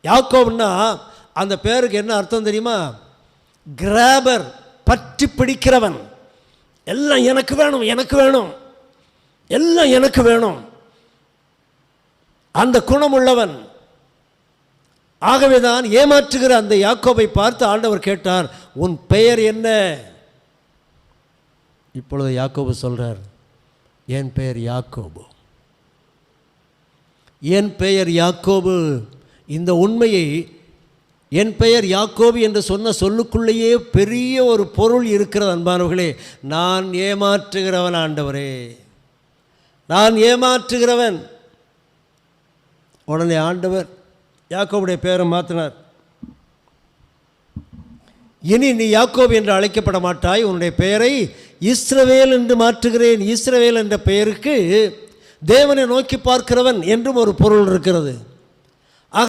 யாக்கோப்னா அந்த பேருக்கு என்ன அர்த்தம் தெரியுமா? கிராபர், பற்றி பிடிக்கிறவன். எல்லாம் எனக்கு வேணும், எனக்கு வேணும், எல்லாம் எனக்கு வேணும், அந்த குணமுள்ளவன். ஆகவேதான் ஏமாற்றுகிற அந்த யாக்கோபை பார்த்து ஆண்டவர் கேட்டார், உன் பெயர் என்ன? இப்பொழுது யாக்கோபு சொல்றார், என் பெயர் யாக்கோபு, என் பெயர் யாக்கோபு. இந்த உண்மையை, என் பெயர் யாக்கோபு என்று சொன்ன சொல்லுக்குள்ளேயே பெரிய ஒரு பொருள் இருக்கிறது அன்பானவர்களே. நான் ஏமாற்றுகிறவன் ஆண்டவரே, நான் ஏமாற்றுகிறவன். உடனே ஆண்டவர் யாக்கோபுடைய பெயரை மாற்றினார். இனி நீ யாக்கோபு என்று அழைக்கப்பட மாட்டாய், உன்னுடைய பெயரை இஸ்ரவேல் என்று மாற்றுகிறேன். இஸ்ரவேல் என்ற பெயருக்கு தேவனை நோக்கி பார்க்கிறவன் என்றும் ஒரு பொருள் இருக்கிறது.